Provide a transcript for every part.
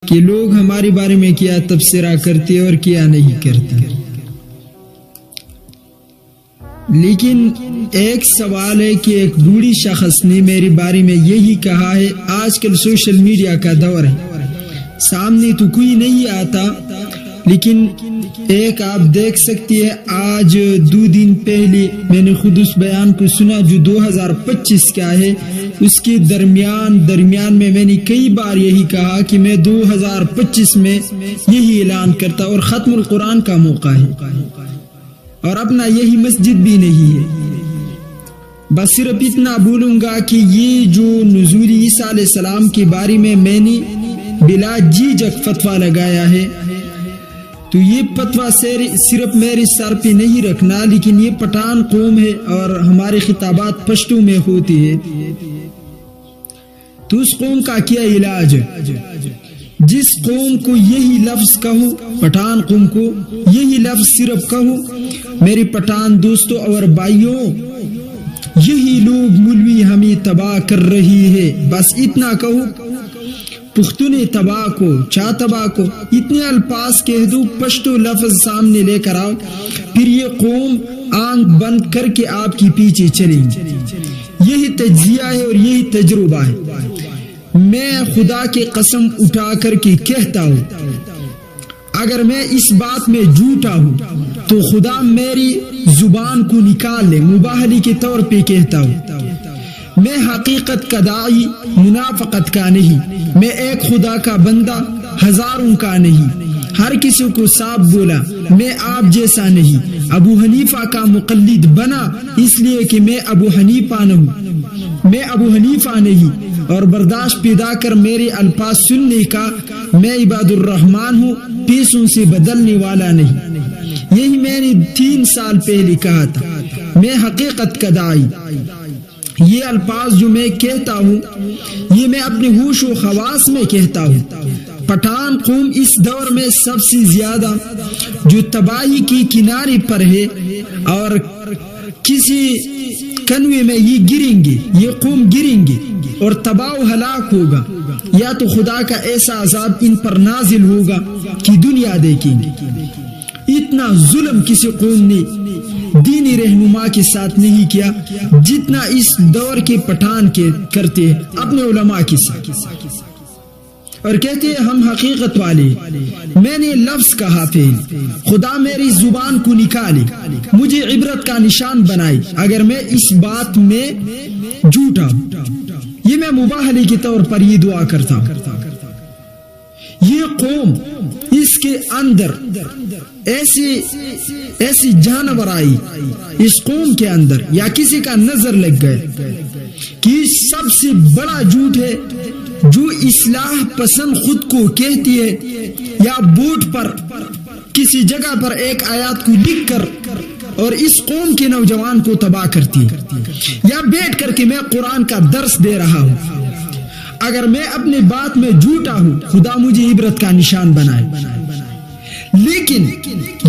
کہ لوگ ہمارے بارے میں کیا تبصرہ کرتے اور کیا نہیں کرتے. لیکن ایک سوال ہے کہ ایک بوڑھی شخص نے میرے بارے میں یہی کہا ہے. آج کل سوشل میڈیا کا دور ہے، سامنے تو کوئی نہیں آتا، لیکن ایک آپ دیکھ سکتے ہیں. آج 2 دن پہلے میں نے خود اس بیان کو سنا جو 2025 کا ہے. اس کے درمیان میں نے کئی بار یہی کہا کہ میں 2025 میں یہی اعلان کرتا اور ختم القرآن کا موقع ہے اور اپنا یہی مسجد بھی نہیں ہے. بس صرف اتنا بولوں گا کہ یہ جو نزول عیسیٰ علیہ السلام کے بارے میں نے بلا جھجک فتویٰ لگایا ہے، تو یہ فتویٰ صرف میرے سر پہ نہیں رکھنا، لیکن یہ پٹھان قوم ہے اور ہمارے خطابات پشتو میں ہوتی ہے. تو اس قوم کا کیا علاج ہے؟ جس قوم کو یہی لفظ کہو، پٹھان قوم کو یہی لفظ صرف کہو، میرے پٹھان دوستوں اور بھائیوں، یہی لوگ مولوی ہمیں تباہ کر رہی ہے. بس اتنا کہو، پختون تباہ کو، چا تباہ کو، اتنے الفاظ کہہ دو، پشتو لفظ سامنے لے کر آؤ، پھر یہ قوم آنکھ بند کر کے آپ کی پیچھے چلیں گی. یہی تجزیہ ہے اور یہی تجربہ ہے. میں خدا کی قسم اٹھا کر کے کہتا ہوں، اگر میں اس بات میں جھوٹا ہوں تو خدا میری زبان کو نکال لے. مباہلی کے طور پہ کہتا ہوں، میں حقیقت کا داعی، منافقت کا نہیں. میں ایک خدا کا بندہ، ہزاروں کا نہیں. ہر کسی کو صاف بولا، میں آپ جیسا نہیں. ابو حنیفہ کا مقلد بنا اس لیے کہ میں ابو حنیفہ نہیں، اور برداشت پیدا کر میرے الفاظ سننے کا. میں عباد الرحمن ہوں، پیسوں سے بدلنے والا نہیں. یہی میں نے 3 سال پہلے کہا تھا. میں حقیقت کا داعی. یہ الفاظ جو میں کہتا ہوں یہ میں اپنے ہوش و خواص میں کہتا ہوں. پٹھان قوم اس دور میں سب سے زیادہ جو تباہی کی کنارے پر ہے، اور کسی کنویں میں یہ گریں گے، یہ قوم گریں گے اور تباہ و ہلاک ہوگا، یا تو خدا کا ایسا عذاب ان پر نازل ہوگا کہ دنیا دیکھیں گے. اتنا ظلم کسی قوم نے دینی رہنما کے ساتھ نہیں کیا جتنا اس دور کے پٹھان کے کرتے ہیں اپنے علماء کے ساتھ، اور کہتے ہیں ہم حقیقت والے. میں نے لفظ کہا پہلے، خدا میری زبان کو نکالے، مجھے عبرت کا نشان بنائے اگر میں اس بات میں جھوٹا ہوں. یہ میں مباہلی کے طور پر یہ دعا کرتا ہوں. یہ قوم، اس کے اندر ایسی جانور آئی اس قوم کے اندر، یا کسی کا نظر لگ گئے کہ سب سے بڑا جھوٹ ہے جو اصلاح پسند خود کو کہتی ہے، یا بورڈ پر کسی جگہ پر ایک آیات کو لکھ کر اور اس قوم کے نوجوان کو تباہ کرتی ہے، یا بیٹھ کر کے میں قرآن کا درس دے رہا ہوں. اگر میں اپنے بات میں جھوٹا ہوں، خدا مجھے عبرت کا نشان بنائے. لیکن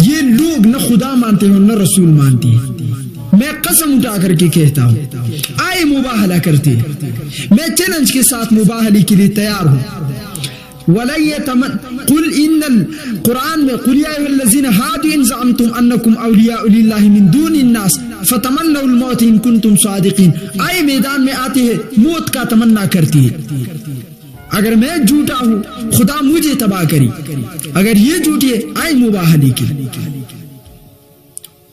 یہ لوگ نہ خدا مانتے ہیں نہ رسول مانتے ہیں. میں قسم اٹھا کر کے کہتا ہوں، آئے مباہلہ کرتے ہیں. میں چیلنج کے ساتھ مباہلی کے لیے تیار ہوں. قل ان القرآن میں قل یا ایھا الذین ھادوا ان زعمتم انکم اولیاء للہ من دون الناس فتمنوا الموت ان کنتم صادقین. آئے میدان میں آتے ہیں، موت کا تمنا کرتی ہے. اگر میں جھوٹا ہوں خدا مجھے تباہ کری، اگر یہ جھوٹی ہے آئے مباہلی کے لیے،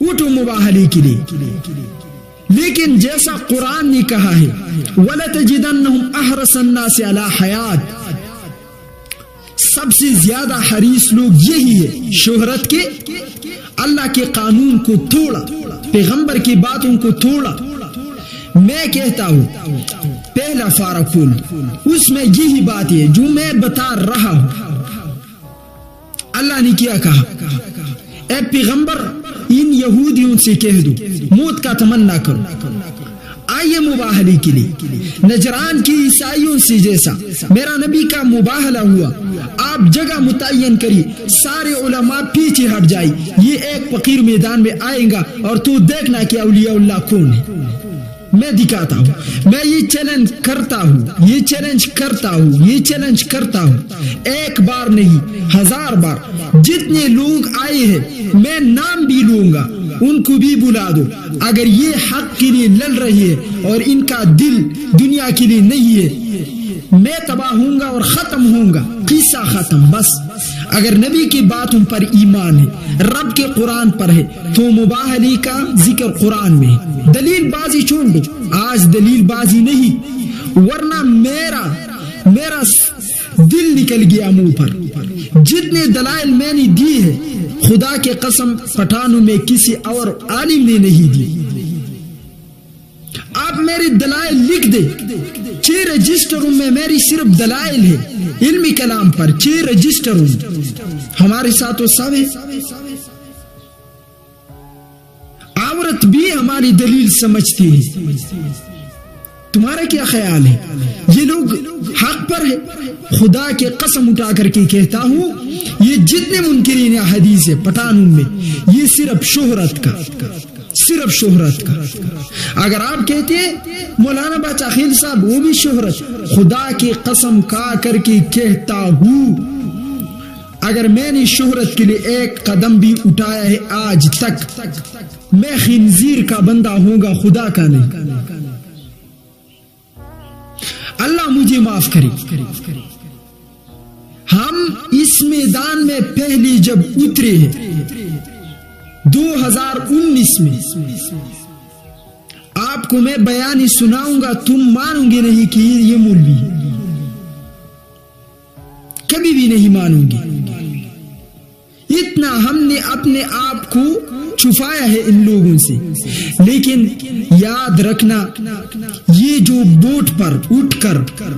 اٹھو مباہلی کے لیے. لیکن جیسا قرآن نے کہا ہے وَلَتَجِدَنَّهُمْ أَحْرَصَ النَّاسِ عَلَى حَيَاةٍ، سب سے زیادہ حریص لوگ یہی ہے شہرت کے. اللہ کے قانون کو توڑا، پیغمبر کی باتوں کو توڑا. میں کہتا ہوں پہلا فارقون، اس میں یہی بات ہے جو میں بتا رہا ہوں. اللہ نے کیا کہا؟ اے پیغمبر ان یہودیوں سے کہہ دو موت کا تمنا کرو. آئیے مباہلی کے لیے. نجران کی عیسائیوں سے جیسا میرا نبی کا مباہلہ ہوا، آپ جگہ متعین کری، سارے علماء پیچھے ہٹ جائے. یہ ایک فقیر میدان میں آئے گا اور تو دیکھنا کہ اولیاء اللہ کون ہے. میں دکھاتا ہوں, میں یہ چیلنج کرتا ہوں, یہ چیلنج کرتا ہوں, یہ چیلنج کرتا ہوں. ایک بار نہیں, 1000 بار. جتنے لوگ آئے ہیں میں نام بھی لوں گا, ان کو بھی بلا دو. اگر یہ حق کے لیے لڑ رہی ہے اور ان کا دل دنیا کے لیے نہیں ہے, میں تباہ ہوں گا اور ختم ہوں گا, قصہ ختم. بس اگر نبی کی باتوں پر ایمان ہے, رب کے قرآن پر ہے, تو مباہلی کا ذکر قرآن میں ہے. دلیل بازی چھوڑ دو, آج دلیل بازی نہیں, ورنہ میرا دل نکل گیا منہ پر. جتنے دلائل میں نے دی ہے, خدا کے قسم پٹھانوں میں کسی اور عالم نے نہیں دی. آپ میری دلائل لکھ دے, 6 رجسٹروں میں میری صرف دلائل ہے علمی کلام پر, 6 رجسٹروں. ہمارے ساتھ وہ سب ہے. عورت بھی ہماری دلیل سمجھتی ہے. تمہارا کیا خیال ہے؟ یہ لوگ حق پر ہے. خدا کے قسم اٹھا کر کے کہتا ہوں, یہ جتنے منکرین حدیث ہے پٹھانوں میں, یہ صرف شہرت کا, صرف شہرت کا. اگر آپ کہتے ہیں مولانا باچاخیل صاحب وہ بھی شہرت, خدا کی قسم کھا کر کے کہتا ہوں, اگر میں نے شہرت کے لیے ایک قدم بھی اٹھایا ہے آج تک, میں خنزیر کا بندہ ہوں گا, خدا کا نہیں. اللہ مجھے معاف کرے. ہم اس میدان میں پہلی جب اترے ہیں 2019 میں, آپ کو میں بیان سناؤں گا, تم مانوں گے نہیں کہ یہ مولوی ہے, کبھی بھی نہیں مانوں گے. اتنا ہم نے اپنے آپ کو چھپایا ہے ان لوگوں سے. لیکن یاد رکھنا, یہ جو بورڈ پر اٹھ کر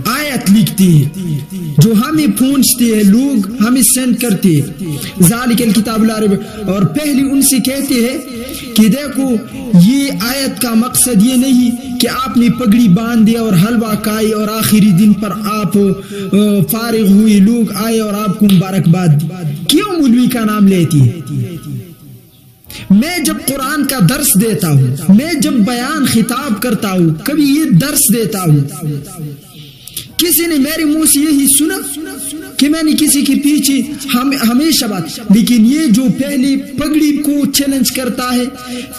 آیت لکھتے ہیں, جو ہمیں پہنچتے ہیں, لوگ ہمیں سینڈ کرتے ہیں, ذالک الکتاب لا ریب, اور پہلے ان سے کہتے ہیں کہ دیکھو یہ آیت کا مقصد یہ نہیں کہ آپ نے پگڑی باندھ دیا اور حلوہ کھائی اور آخری دن پر آپ فارغ ہوئے, لوگ آئے اور آپ کو مبارکباد دی. کیوں مولوی کا نام لیتی ہے؟ میں جب قرآن کا درس دیتا ہوں, میں جب بیان خطاب کرتا ہوں, کبھی یہ درس دیتا ہوں, کسی نے میرے منہ سے یہی سنا کہ میں نے کسی کے پیچھے ہمیشہ بات. لیکن یہ جو پہلی پگڑی کو چیلنج کرتا ہے,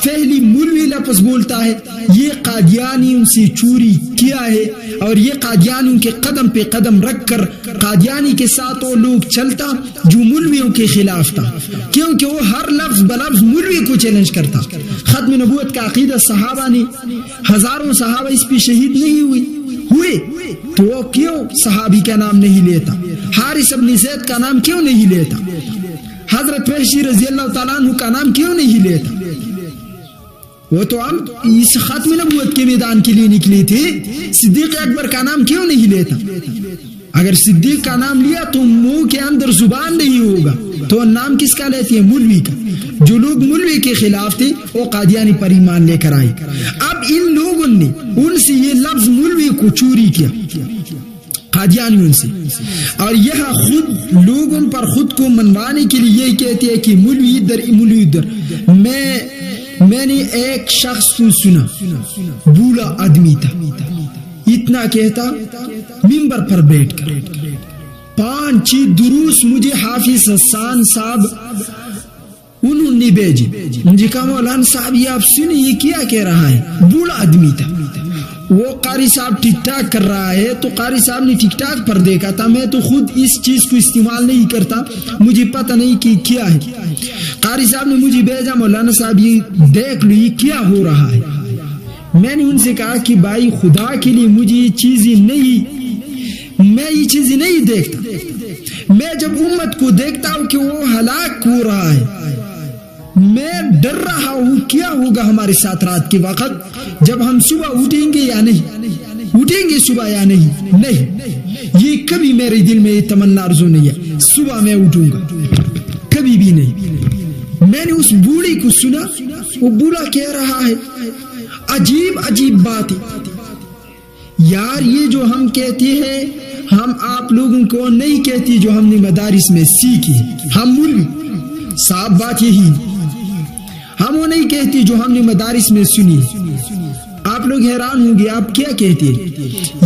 پہلی مولوی لفظ بولتا ہے, یہ قادیانیوں سے چوری کیا ہے, اور یہ قادیانیوں کے قدم پہ قدم رکھ کر قادیانی کے ساتھ وہ لوگ چلتا جو مولویوں کے خلاف تھا, کیونکہ وہ ہر لفظ بلفظ مولوی کو چیلنج کرتا. ختم نبوت کا عقیدہ صحابہ نے, ہزاروں صحابہ اس پہ شہید نہیں ہوئے, تو وہ کیوں صحابی کا نام نہیں لیتا؟ حارث بن زید کا نام کیوں نہیں لیتا؟ حضرت وحشی رضی اللہ تعالیٰ عنہ کا نام کیوں نہیں لیتا؟ وہ تو ہم اس ختم نبوت کے میدان کے لیے نکلی تھی. صدیق اکبر کا نام کیوں نہیں لیتا؟ اگر صدیق کا نام لیا تو منہ کے اندر زبان نہیں ہوگا, تو نام کس کا لیتی ہے؟ مولوی کا. جو لوگ مولوی کے خلاف تھے وہ قادیانی پر ایمان لے کر آئے. اب ان لوگوں نے ان سے یہ لفظ مولوی کو چوری کیا, قادیانیوں سے, اور یہاں خود لوگوں پر خود کو منوانے کے لیے یہی کہتے ہیں کہ مولوی ادھر مولوی ادھر. میں نے ایک شخص کو سنا, بولا آدمی تھا, اتنا کہتا ممبر پر بیٹھ کر 5 دروس مجھے حافظ حسان صاحب انہوں نے بھیجے. مجھے کہا مولانا صاحب یہ آپ سنیں یہ کیا کہہ رہا ہے؟ بوڑھا آدمی تھا, وہ قاری صاحب ٹک ٹاک کر رہا ہے, تو قاری صاحب نے ٹک ٹاک پر دیکھا تھا, میں تو خود اس چیز کو استعمال نہیں کرتا, مجھے پتہ نہیں کہ کیا ہے. قاری صاحب نے مجھے بھیجا, مولانا صاحب یہ دیکھ لو یہ کیا ہو رہا ہے. میں نے ان سے کہا کہ بھائی خدا کے لیے مجھے یہ چیزیں نہیں دیکھتا. میں جب امت کو دیکھتا ہوں کہ وہ ہلاک ہو رہا ہے, میں ڈر رہا ہوں کیا ہوگا ہمارے ساتھ رات کے وقت, جب ہم صبح اٹھیں گے یا نہیں, اٹھیں گے صبح یا نہیں. یہ کبھی میرے دل میں یہ تمنا آرزو نہیں ہے صبح میں اٹھوں گا, کبھی بھی نہیں. میں نے اس بوڑھی کو سنا, وہ بوڑھا کہہ رہا ہے عجیب بات ہے یار, یہ جو ہم کہتے ہیں ہم آپ لوگوں کو نہیں کہتی جو ہم نے مدارس میں سیکھی, ہم مولوی صاحب بات یہی, ہم وہ نہیں کہتی جو ہم نے مدارس میں سنی. آپ لوگ حیران ہوں گے آپ کیا کہتے ہیں.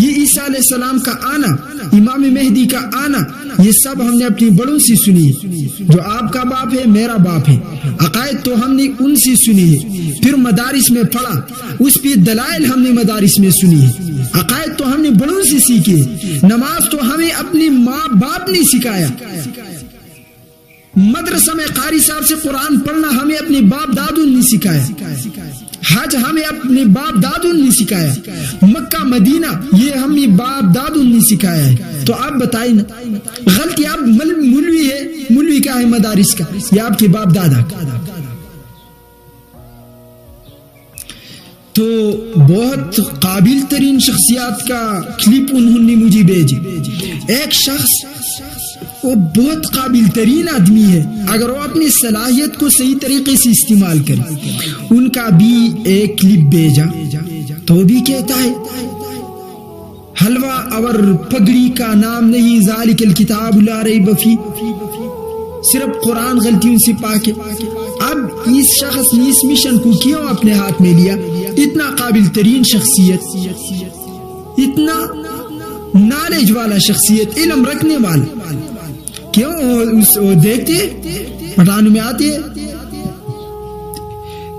یہ عیسیٰ علیہ السلام کا آنا، امام مہدی کا آنا، یہ سب ہم نے اپنی بڑوں سے سنی ہے. جو آپ کا باپ ہے میرا باپ ہے. عقائد تو ہم نے ان سے سنی ہے، پھر مدارس میں پڑھا، اس پہ دلائل ہم نے مدارس میں سنی ہے. عقائد تو ہم نے بڑوں سے سیکھے. نماز تو ہمیں اپنی ماں باپ نے سکھایا. مدرسہ میں قاری صاحب سے قرآن پڑھنا ہمیں اپنے باپ دادوں نے سکھایا. حج ہمیں اپنے باپ دادوں نے سکھایا. مکہ مدینہ یہ ہمیں باپ دادوں نے سکھایا ہے. تو آپ بتائیں نا غلطی آپ مولوی ہے، مولوی کا ہے مدارس کا، یا آپ کے باپ دادا کا. تو بہت قابل ترین شخصیات کا کلپ انہوں نے مجھے بھیجی. ایک شخص وہ بہت قابل ترین آدمی ہے، اگر وہ اپنی صلاحیت کو صحیح طریقے سے استعمال کرے. ان کا بھی ایک کلپ بھیجا تو بھی کہتا ہے حلوہ اور پگڑی کا نام نہیں، ذالک الکتاب لا ریب فیہ، صرف قرآن غلطیوں سے پاک ہے. اب اس شخص نے اس مشن کو کیوں اپنے ہاتھ میں لیا؟ اتنا قابل ترین شخصیت، اتنا نالج والا شخصیت، علم رکھنے والا، کیوں وہ دیکھتے پٹھان میں آتے.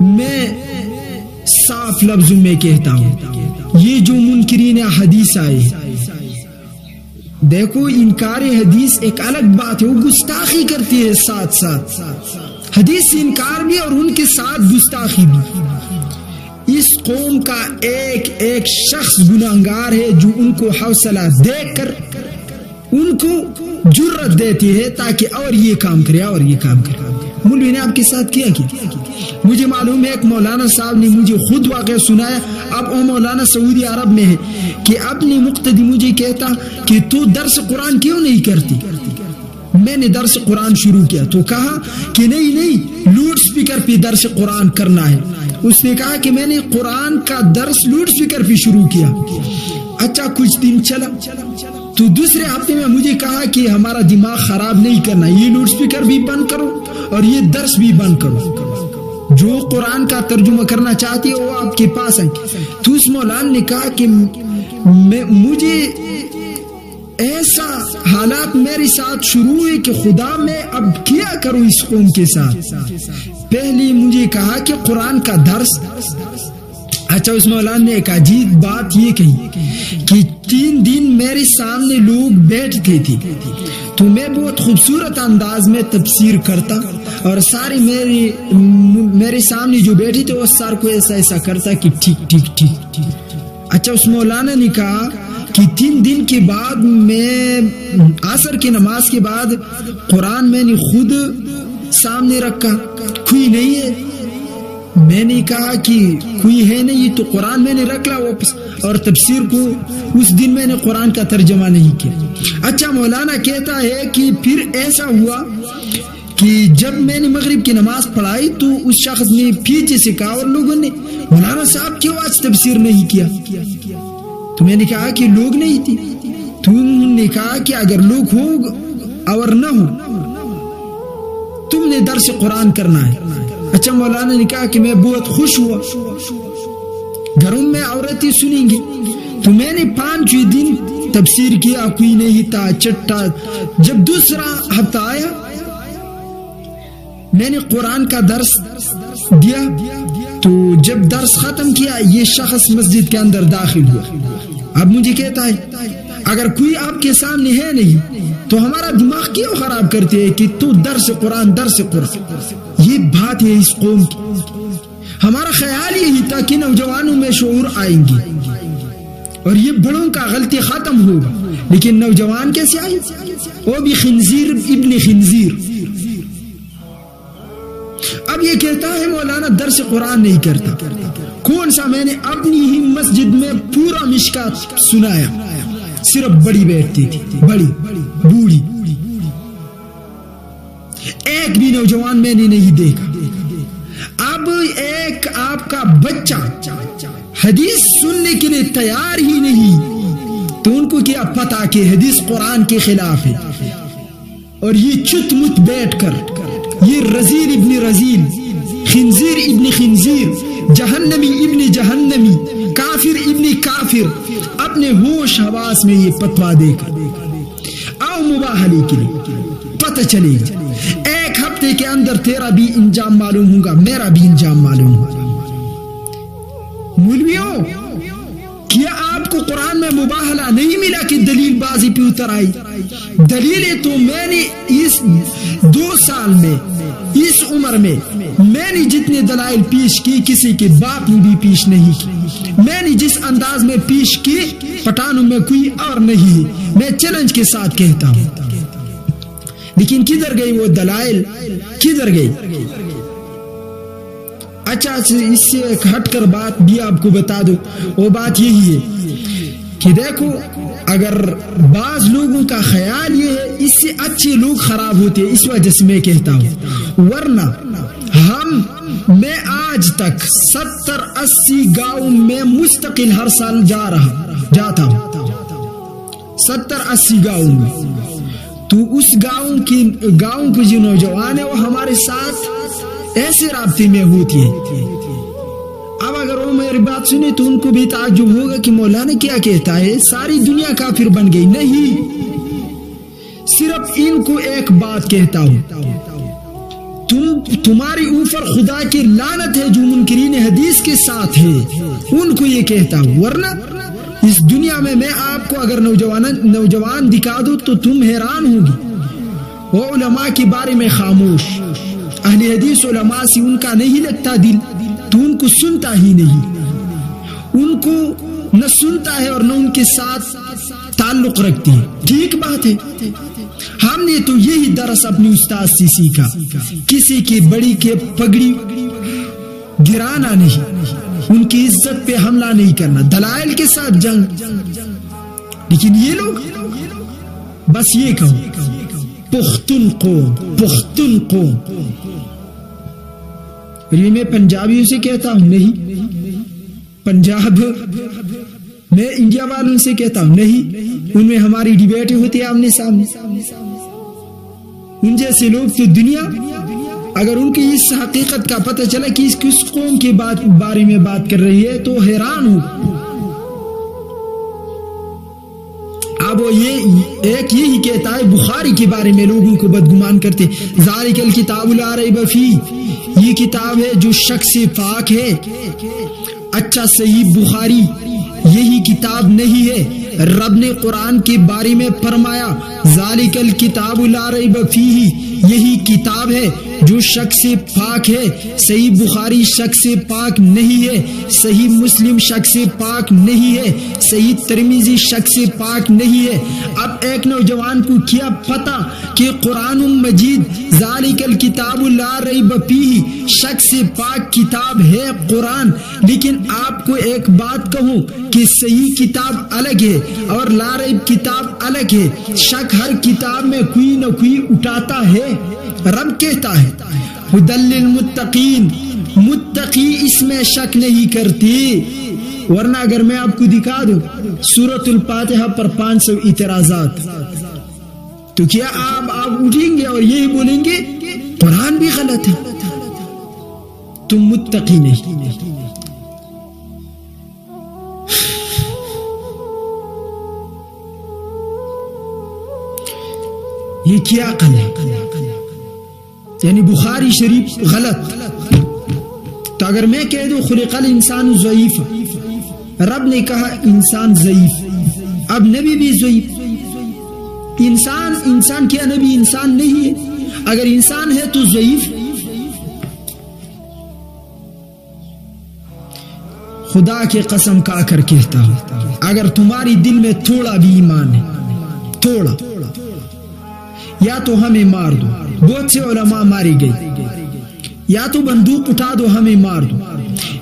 میں صاف لفظوں میں کہتا ہوں یہ جو منکرین حدیث آئے، دیکھو انکار حدیث ایک الگ بات ہے، وہ گستاخی کرتی ہے ساتھ ساتھ، حدیث سے انکار بھی اور ان کے ساتھ گستاخی بھی. اس قوم کا ایک ایک شخص گناہگار ہے جو ان کو حوصلہ دے کر ان کو جرت دیتی ہے تاکہ اور یہ کام کرے اور یہ کام کرے. مولوی نے آپ کے ساتھ کیا مجھے معلوم ہے. ایک مولانا صاحب نے مجھے خود واقعہ سنایا، اب وہ مولانا سعودی عرب میں ہے، کہ اپنی مقتدی مجھے کہتا کہ تو درس قرآن کیوں نہیں کرتی. میں نے درس قرآن شروع کیا تو کہا کہ نہیں لوڈ سپیکر پہ درس قرآن کرنا ہے. اس نے کہا کہ میں نے قرآن کا درس لوڈ سپیکر پہ شروع کیا. اچھا کچھ دن چلا تو دوسرے ہفتے میں مجھے کہا کہ ہمارا دماغ خراب نہیں کرنا، یہ لوڈ سپیکر بھی بند کرو اور یہ درس بھی بند کرو، جو قرآن کا ترجمہ کرنا چاہتی ہے وہ آپ کے پاس ہے. تو اس مولانا نے کہا کہ مجھے ایسا حالات میرے ساتھ شروع ہوئے کہ خدا میں اب کیا کروں اس قوم کے ساتھ. پہلے مجھے کہا کہ قرآن کا درس. اچھا اس مولانا نے ایک عجیب بات یہ کہی کہ 3 دن میرے سامنے لوگ بیٹھتے تھے تو میں بہت خوبصورت انداز میں تفسیر کرتا اور سارے میرے سامنے جو بیٹھے تھے وہ سار کو ایسا ایسا کرتا کہ ٹھیک ٹھیک ٹھیک. اچھا اس مولانا نے کہا کہ 3 دن کے بعد میں عصر کی نماز کے بعد قرآن میں نے خود سامنے رکھا، کوئی نہیں ہے. میں نے کہا کہ کوئی ہے نہیں تو قرآن میں نے رکھ لا واپس، اور تفسیر کو اس دن میں نے قرآن کا ترجمہ نہیں کیا. اچھا مولانا کہتا ہے کہ پھر ایسا ہوا کہ جب میں نے مغرب کی نماز پڑھائی تو اس شخص نے پیچھے سے کہا اور لوگوں نے مولانا صاحب کیوں آج تفسیر نہیں کیا. تو میں نے کہا کہ لوگ نہیں تھے. تو انہوں نے کہا کہ اگر لوگ ہو اور نہ ہو تم نے درس قرآن کرنا ہے. اچھا مولانا نے کہا کہ میں بہت خوش ہوا، گھروں میں عورتیں سنیں گی. تو میں نے 5 دن تفسیر کیا، کوئی نہیں تھا چٹا. جب دوسرا ہفتہ آیا میں نے قرآن کا درس دیا تو جب درس ختم کیا یہ شخص مسجد کے اندر داخل ہوا. اب مجھے کہتا ہے اگر کوئی آپ کے سامنے ہے نہیں تو ہمارا دماغ کیوں خراب کرتے ہیں کہ تو درس قرآن درس قرآن. یہ بات ہے اس قوم کی. ہمارا خیال یہی تھا کہ نوجوانوں میں شعور آئیں گی اور یہ بڑوں کا غلطی ختم ہوگا، لیکن نوجوان کیسے آئے؟ وہ بھی خنزیر ابن خنزیر. اب یہ کہتا ہے مولانا درس قرآن نہیں کرتا. کون سا؟ میں نے اپنی ہی مسجد میں پورا مشکات سنایا، صرف بڑی بیٹھتی تھی، بڑی بوڑھی، ایک بھی نوجوان میں نے نہیں دیکھا. اب ایک آپ کا بچہ حدیث سننے کے لیے تیار ہی نہیں تو ان کو کیا پتا کہ حدیث قرآن کے خلاف ہے، اور یہ چت مت بیٹھ کر یہ رزیل ابن رزیل، خنزیر ابن خنزیر، جہنمی ابن جہنمی، کافر ابن کافر اپنے ہوش حواس میں یہ فتویٰ دے کر او مباحلی کے لیے پتہ چلے گا 1 ہفتے کے اندر تیرا بھی انجام معلوم ہوگا، میرا بھی انجام معلوم ہوگا۔ مولویوں، کیا آپ کو قرآن میں مباحلہ نہیں ملا کہ دلیل بازی پہ اتر آئی؟ دلیلیں تو میں نے اس 2 سال میں، اس عمر میں نے جتنے دلائل پیش کی کسی کے باپ نے بھی پیش نہیں کی۔ میں نے جس انداز میں پیش کی پٹھانوں میں کوئی اور نہیں، میں چیلنج کے ساتھ کہتا ہوں۔ لیکن کدھر گئی وہ دلائل، کدھر گئی؟ اچھا اس سے ایک ہٹ کر بات بھی آپ کو بتا دو، وہ بات یہی ہے کہ دیکھو اگر بعض لوگوں کا خیال یہ ہے اس سے اچھے لوگ خراب ہوتے ہیں، اس وجہ سے میں کہتا ہوں، ورنہ میں آج تک 70-80 گاؤں میں مستقل ہر سال جاتا ہوں، 70-80 گاؤں میں۔ تو اس گاؤں کے جو نوجوان ہیں وہ ہمارے ساتھ ایسے رابطے میں ہوتی ہے۔ اب اگر وہ میری بات سنے تو ان کو بھی تعجب ہوگا کہ مولانا کیا کہتا ہے، ساری دنیا کافر بن گئی؟ نہیں، صرف ان کو ایک بات کہتا ہوں، تمہاری اوپر خدا کی لعنت ہے جو منکرین حدیث کے ساتھ ہے، ان کو یہ کہتا ہوں۔ ورنہ اس دنیا میں آپ کو اگر نوجوان دکھا دو تو تم حیران ہوگی۔ وہ علماء کے بارے میں خاموش، اہل حدیث علماء سے ان کا نہیں لگتا دل، تو ان کو سنتا ہی نہیں، ان کو نہ سنتا ہے اور نہ ان کے ساتھ تعلق رکھتی ہے۔ ٹھیک بات ہے، ہم نے تو یہی درس اپنی استاد سے سیکھا، کسی کی بڑی کے پگڑی گرانا نہیں، ان کی عزت پہ حملہ نہیں کرنا، دلائل کے ساتھ جنگ۔ لیکن یہ لوگ بس یہ کہو پختون قوم، یہ میں پنجابیوں سے کہتا ہوں نہیں، پنجاب میں انڈیا والوں سے کہتا ہوں نہیں، ان میں ہماری ڈیبیٹیں ہوتی ہے آمنے سامنے۔ ان جیسے لوگ تو دنیا اگر ان کی اس حقیقت کا پتہ چلا کہ اس کس قوم کے بارے میں بات کر رہی ہے تو حیران ہو۔ اب وہ ایک یہی کہتا ہے بخاری کے بارے میں لوگوں کو بدگمان کرتے، ذالک الکتاب لا ریب فیہ، یہ کتاب ہے جو شک سے پاک ہے۔ اچھا صحیح بخاری یہی کتاب نہیں ہے، رب نے قرآن کے بارے میں فرمایا ذالک الکتاب لا ریب فیہ، یہی کتاب ہے جو شک سے پاک ہے۔ صحیح بخاری شک سے پاک نہیں ہے، صحیح مسلم شک سے پاک نہیں ہے، صحیح ترمذی شک سے پاک نہیں ہے۔ اب ایک نوجوان کو کیا پتا کہ قرآن مجید ذالک الکتاب لا ریب فیہ شک سے پاک کتاب ہے قرآن، لیکن آپ کو ایک بات کہوں کہ صحیح کتاب الگ ہے اور لا ریب کتاب الگ ہے۔ شک ہر کتاب میں کوئی نہ کوئی اٹھاتا ہے۔ رب کہتا ہے ھدی للمتقین، متقی اس میں شک نہیں کرتی۔ ورنہ اگر میں آپ کو دکھا دوں سورۃ الفاتحہ پر 500 اعتراضات، تو کیا آپ اٹھیں گے اور یہی بولیں گے قرآن بھی غلط ہے؟ تم متقی نہیں۔ یہ کیا عقل ہے؟ یعنی بخاری شریف غلط، تو اگر میں کہہ دوں خلق الانسان ضعیف، رب نے کہا انسان ضعیف، اب نبی بھی ضعیف، انسان کیا نبی انسان نہیں ہے؟ اگر انسان ہے تو ضعیف۔ خدا کے قسم کھا کر کہتا ہوں اگر تمہاری دل میں تھوڑا بھی ایمان ہے، تھوڑا، یا تو ہمیں مار دو، بہت سے علماء ماری گئی، یا تو بندوق اٹھا دو ہمیں مار دو،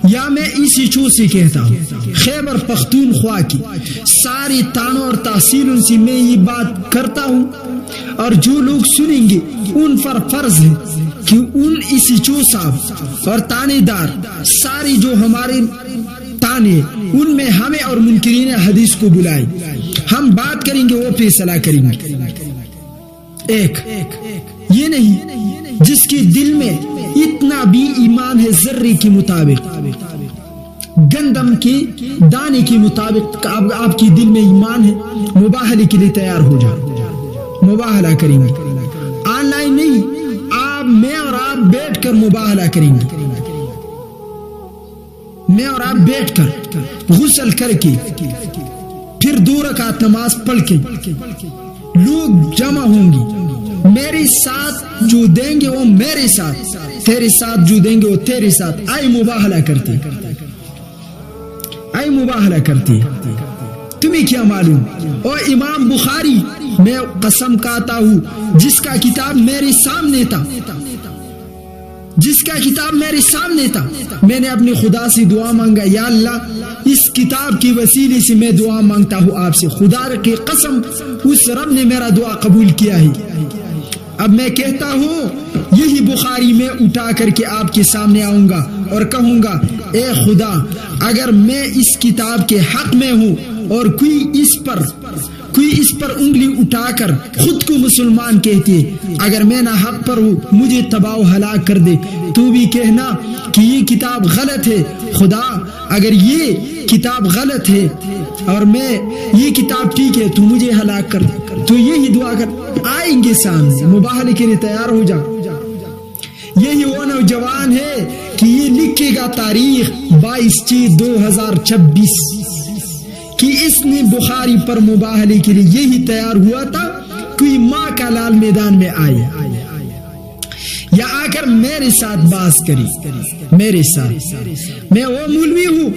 یا میں اسی چو سے کہتا ہوں خیبر پختونخوا کی ساری تانوں اور تحصیلوں سے میں یہ بات کرتا ہوں، اور جو لوگ سنیں گے ان پر فرض ہے کہ ان اسی چو صاحب اور تانے دار ساری جو ہمارے تانے ان میں ہمیں اور منکرین حدیث کو بلائے، ہم بات کریں گے، وہ فیصلہ کریں گے۔ ایک یہ نہیں جس کے دل میں اتنا بھی ایمان ہے ذرے کے مطابق، گندم کے دانے کے مطابق آپ کی دل میں ایمان ہے، مباہلے کے لیے تیار ہو جاؤ، مباہلہ کریں گے، آن لائن نہیں، میں اور آپ بیٹھ کر مباہلہ کریں گے، میں اور آپ بیٹھ کر غسل کر کے پھر 2 رکعت نماز پڑھ کے لوگ جمع ہوں گے، میرے ساتھ جو دیں گے وہ میرے ساتھ، تیرے ساتھ جو دیں گے وہ تیرے ساتھ، آئے مباہلہ کرتے، آئے مباہلہ کرتے۔ تمہیں کیا معلوم؟ اور امام بخاری، میں قسم کھاتا ہوں جس کا کتاب میرے سامنے تھا، جس کا کتاب میرے سامنے تھا، میں نے اپنے خدا سے دعا مانگا، یا اللہ اس کتاب کی وسیلے سے میں دعا مانگتا ہوں آپ سے، خدا کی قسم اس رب نے میرا دعا قبول کیا ہے۔ اب میں کہتا ہوں یہی بخاری میں اٹھا کر کے آپ کے سامنے آؤں گا اور کہوں گا، اے خدا اگر میں اس کتاب کے حق میں ہوں اور کوئی اس پر انگلی اٹھا کر خود کو مسلمان کہتے، اگر میں نہ حق پر ہوں مجھے تباہ و ہلاک کر دے، تو بھی کہنا کہ یہ کتاب غلط ہے، خدا اگر یہ کتاب غلط ہے اور میں یہ کتاب ٹھیک ہے تو مجھے ہلاک کر دے، تو یہی دعا کر آئیں گے سامنے، مباہلے کے لیے تیار ہو جاؤ۔ یہی وہ نوجوان ہے کہ یہ لکھے گا تاریخ 22/6/2026 کہ اس نے بخاری پر مباہلے کے لیے یہی تیار ہوا تھا، کوئی ماں کا لال میدان میں آئے یا آ کر میرے ساتھ باز کری، میرے ساتھ، میں وہ مولوی ہوں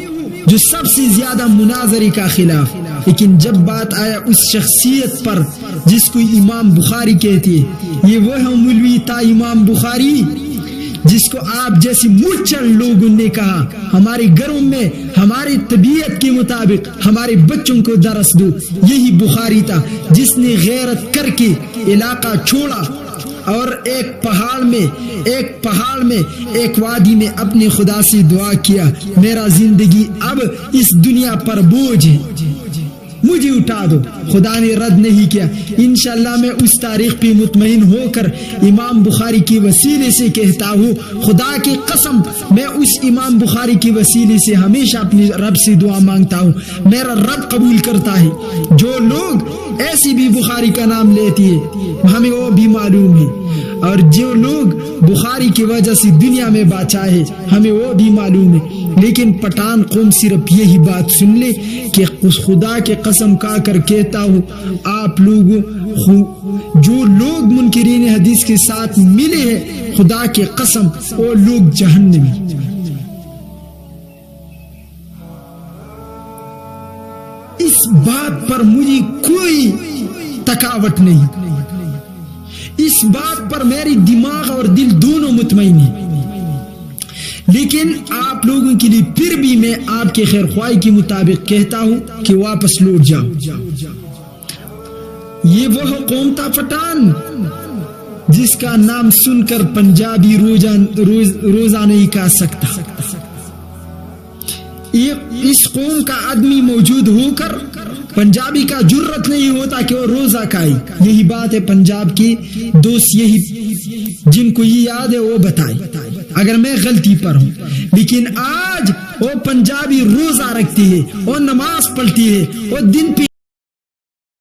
جو سب سے زیادہ مناظرے کا خلاف، لیکن جب بات آیا اس شخصیت پر جس کو امام بخاری کہتے ہیں، یہ وہ مولوی تھا امام بخاری جس کو آپ جیسے مرچڑ لوگوں نے کہا ہمارے گھروں میں ہماری طبیعت کے مطابق ہمارے بچوں کو درس دو، یہی بخاری تھا جس نے غیرت کر کے علاقہ چھوڑا اور ایک پہاڑ میں ایک وادی میں اپنے خدا سے دعا کیا، میرا زندگی اب اس دنیا پر بوجھ ہے، مجھے اٹھا دو، خدا نے رد نہیں کیا۔ انشاءاللہ میں اس تاریخ پہ مطمئن ہو کر امام بخاری کی وسیلے سے کہتا ہوں، خدا کی قسم میں اس امام بخاری کی وسیلے سے ہمیشہ اپنے رب سے دعا مانگتا ہوں، میرا رب قبول کرتا ہے۔ جو لوگ ایسی بھی بخاری کا نام لیتی ہے ہمیں وہ بھی معلوم ہے، اور جو لوگ بخاری کی وجہ سے دنیا میں باچا ہے ہمیں وہ بھی معلوم ہے، لیکن پٹھان قوم صرف یہی بات سن لے کہ خدا کے قسم کھا کر کہتا ہوں، آپ لوگوں جو لوگ منکرین حدیث کے ساتھ ملے ہیں، خدا کے قسم وہ لوگ جہنمی۔ اس بات پر مجھے کوئی تکاوٹ نہیں، اس بات پر میری دماغ اور دل دونوں مطمئن ہیں، لیکن آپ لوگوں کے لیے پھر بھی میں آپ کے خیر خواہی کے مطابق کہتا ہوں کہ واپس لوٹ جاؤ۔ یہ وہ قوم تھا پٹھان جس کا نام سن کر پنجابی روزہ نہیں کھا سکتا، اس قوم کا آدمی موجود ہو کر پنجابی کا جرت نہیں ہوتا کہ وہ روزہ کھائے۔ یہی بات ہے پنجاب کی دوست، یہی جن کو یہ یاد ہے وہ بتائے اگر میں غلطی پر ہوں، لیکن آج وہ پنجابی روزہ رکھتی ہے، وہ نماز پڑھتی ہے، وہ دن پہ